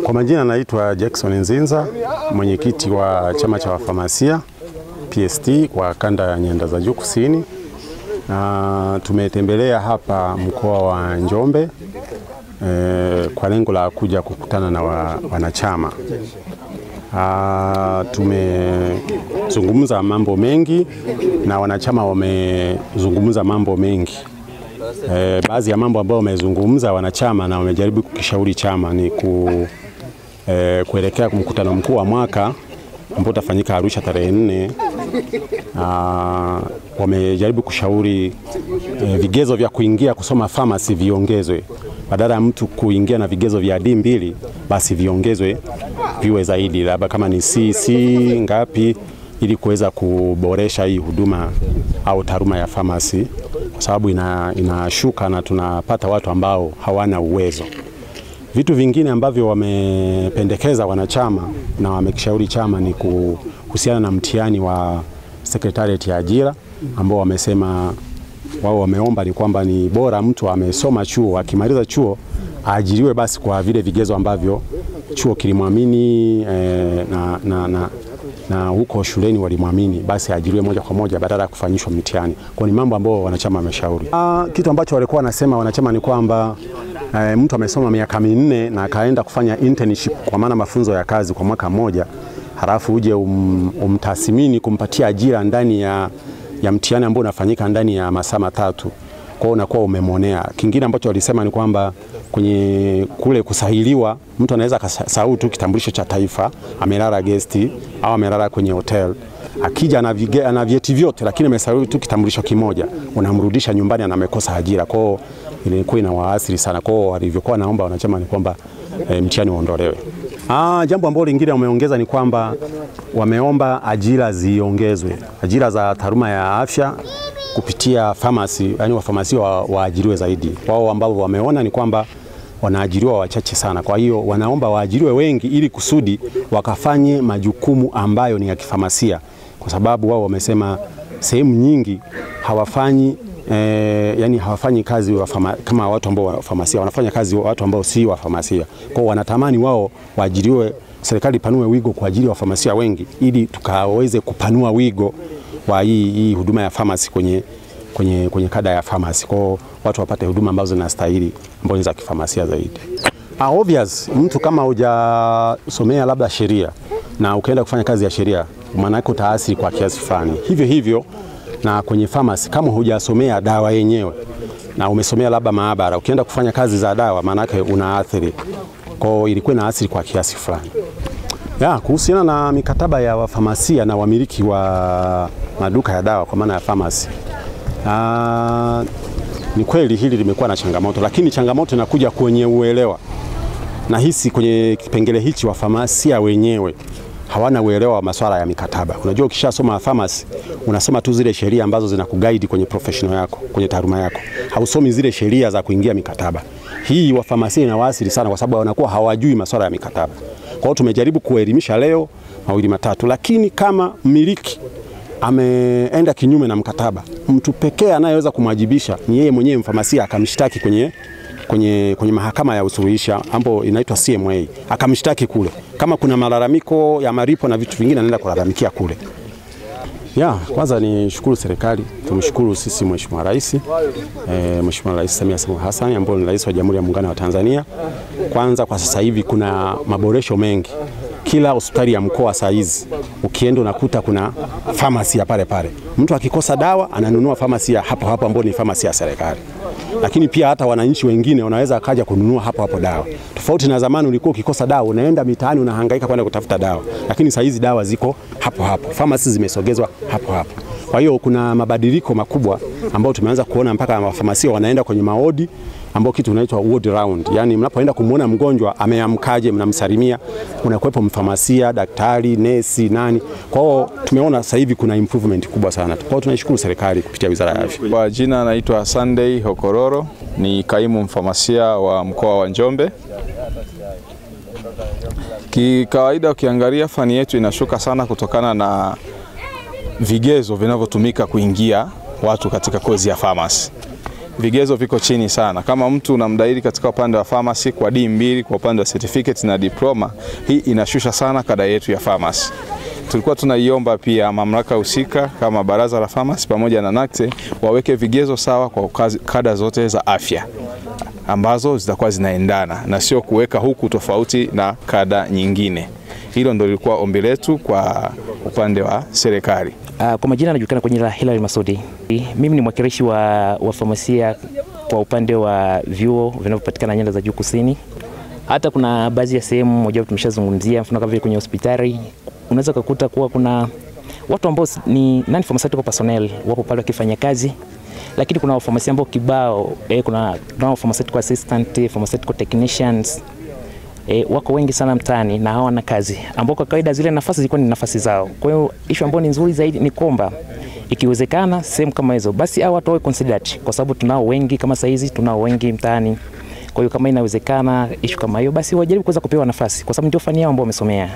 Kwa majina naitwa Jackson Nzinza, mwenyekiti wa chama cha wafamasia PST kwa kanda ya Nyanda za Juu Kusini. Tumetembelea hapa mkoa wa Njombe kwa lengo la kuja kukutana na wanachama. Tumezungumza mambo mengi na wanachama wamezungumza mambo mengi. Baadhi ya mambo ambayo wamezungumza wanachama na wamejaribu kukishauri chama ni kuelekea mkutano mkuu wa mwaka ambao utafanyika Arusha tarehe 4. Wamejaribu kushauri vigezo vya kuingia kusoma pharmacy viongezwe. Badala ya mtu kuingia na vigezo vya D2 basi viongezwe viwe zaidi, labda kama ni CC ngapi, ili kuweza kuboresha hii huduma au taaluma ya pharmacy, kwa sababu inashuka na tunapata watu ambao hawana uwezo. Vitu vingine ambavyo wamependekeza wanachama na wamekishauri chama ni kuhusiana na mtihani wa Secretariat ya ajira, ambao wamesema wao wameomba ni kwamba ni bora mtu amesoma chuo, akimaliza chuo aajiriwe basi kwa vile vigezo ambavyo chuo kilimwamini na huko shuleni walimwamini, basi aajiriwe moja kwa moja badala ya kufanyishwa mtihani. Kwa ni mambo ambao wanachama wameshauri. Kitu ambacho walikuwa wanasema wanachama ni kwamba mtu amesoma miaka 4 na akaenda kufanya internship, kwa maana mafunzo ya kazi kwa mwaka mmoja, halafu uje umtathmini kumpatia ajira ndani ya mtihani ambao unafanyika ndani ya masaa 3. Kwa hiyo unakuwa umemonea. Kingine ambacho walisema ni kwamba kwenye kule kusahiliwa, mtu anaweza akasahau tu kitambulisho cha taifa, amelala guest au amelala kwenye hotel, akija ana vyeti vyote lakini amesahau tu kitambulisho kimoja, unamrudisha nyumbani na amekosa ajira. Kwa hiyo ilikuwa inawaathiri sana. Kwa hiyo walivyokuwa naomba wanachama ni kwamba mtihani uondolewe. Jambo ambalo lingine wameongeza ni kwamba wameomba ajira ziongezwe, ajira za taaluma ya afya kupitia pharmacy, yani wafamasia waajiriwe zaidi. Wao ambao wameona ni kwamba wanaajiriwa wachache sana. Kwa hiyo wanaomba waajiriwe wengi ili kusudi wakafanye majukumu ambayo ni ya kifamasia, kwa sababu wao wamesema sehemu nyingi hawafanyi yani hawafanyi kazi kama watu ambao wafamasia, wanafanya kazi watu ambao si wafamasia. Kwa hiyo wanatamani wao waajiriwe, serikali panue wigo kwa ajili ya wafamasia wengi ili tukaweze kupanua wigo wa hii huduma ya pharmacy kwenye kada ya pharmacy. Kwa watu wapate huduma ambazo zinastahili, ambazo ni za kifamasia zaidi. Obvious, mtu kama hujasomea labda sheria na ukaenda kufanya kazi ya sheria, maana yake utaasiri kwa kiasi fulani. Hivyo na kwenye pharmacy kama hujasomea dawa yenyewe na umesomea labda maabara, ukienda kufanya kazi za dawa maana yake unaathiri. Kwa hiyo ilikuwa inaathiri kwa kiasi fulani. Kuhusiana na mikataba ya wafamasia na wamiliki wa maduka ya dawa kwa maana ya pharmacy, ni kweli hili limekuwa na changamoto, lakini changamoto inakuja kwenye uelewa. Na hisi kwenye kipengele hichi wafamasia wenyewe hawana uelewa wa masuala ya mikataba. Unajua ukishasoma pharmacy unasoma tu zile sheria ambazo zinakuguide kwenye professional yako, kwenye taaluma yako. Hausomi zile sheria za kuingia mikataba. Hii wafamasia inawaathiri sana kwa sababu wanakuwa hawajui masuala ya mikataba. Kwa hiyo tumejaribu kuelimisha leo mawili matatu, lakini kama mmiliki ameenda kinyume na mkataba, mtu pekee anayeweza kumwajibisha ni yeye mwenyewe mfamasia, akamshtaki kwenye mahakama ya usuluhisha ambapo inaitwa CMA, akamshtaki kule. Kama kuna malalamiko ya maripo na vitu vingine anaenda kulalamikia kule. Kwanza ni shukuru serikali, tumshukuru sisi Mheshimiwa Rais, Mheshimiwa Rais Samia Suluhu Hassan ambaye ni Rais wa Jamhuri ya Muungano wa Tanzania. Kwanza kwa sasa hivi kuna maboresho mengi. Kila hospitali ya mkoa saa hizi ukienda unakuta kuna pharmacy pale pale. Mtu akikosa dawa ananunua pharmacy hapo ambapo ni pharmacy ya serikali. Lakini pia hata wananchi wengine wanaweza akaja kununua hapo dawa. Tofauti na zamani ulikuwa ukikosa dawa unaenda mitaani unahangaika kwenda kutafuta dawa. Lakini saa hizi dawa ziko hapo. Pharmacy zimesogezwa hapo. Kwa hiyo kuna mabadiliko makubwa ambayo tumeanza kuona, mpaka wafamasia wanaenda kwenye maodi ambao kitu unaitwa ward round. Yani mnapoenda kumuona mgonjwa ameamkaje, mnamsalimia, unakuwepo mfamasia, daktari, nesi, nani. Kwa hiyo tumeona sasa hivi kuna improvement kubwa sana. Kwa hiyo tunashukuru serikali kupitia Wizara ya Afya. Kwa jina naitwa Sunday Hokororo, ni kaimu mfamasia wa mkoa wa Njombe. Kikawaida ukiangalia fani yetu inashuka sana kutokana na vigezo vinavyotumika kuingia watu katika kozi ya pharmacy. vigezo viko chini sana. Kama mtu unamdahili katika upande wa pharmacy kwa D2 kwa upande wa certificate na diploma, hii inashusha sana kada yetu ya pharmacy. Tulikuwa tunaiomba pia mamlaka husika kama Baraza la Pharmacy pamoja na NACTE waweke vigezo sawa kwa kada zote za afya ambazo zitakuwa zinaendana na sio kuweka huku tofauti na kada nyingine. Hilo ndio lilikuwa ombi letu kwa upande wa serikali. Kwa majina najulikana kwa jina la Hilary Masudi. Mimi ni mwakilishi wa famasia kwa upande wa vyuo vinavyopatikana nyanda za juu kusini. Hata kuna baadhi ya sehemu moja tumeshazungumzia, mfano kama vile kwenye hospitali unaweza kukuta kuwa kuna watu ambao ni non pharmaceutical personnel wapo pale wakifanya kazi, lakini kuna wafamasia ambao kibao kuna pharmaceutical assistant, pharmaceutical technicians wako wengi sana mtaani na hawana kazi, ambao kwa kawaida zile nafasi zilikuwa ni nafasi zao. Kwa hiyo issue ambayo ni nzuri zaidi ni kwamba ikiwezekana sehemu kama hizo basi hao watu wawe considered, kwa sababu tunao wengi kama saizi tunao wengi mtaani. Kwa hiyo kama inawezekana issue kama hiyo basi wajaribu kuweza kupewa nafasi, kwa sababu ndio fani yao ambao wamesomea.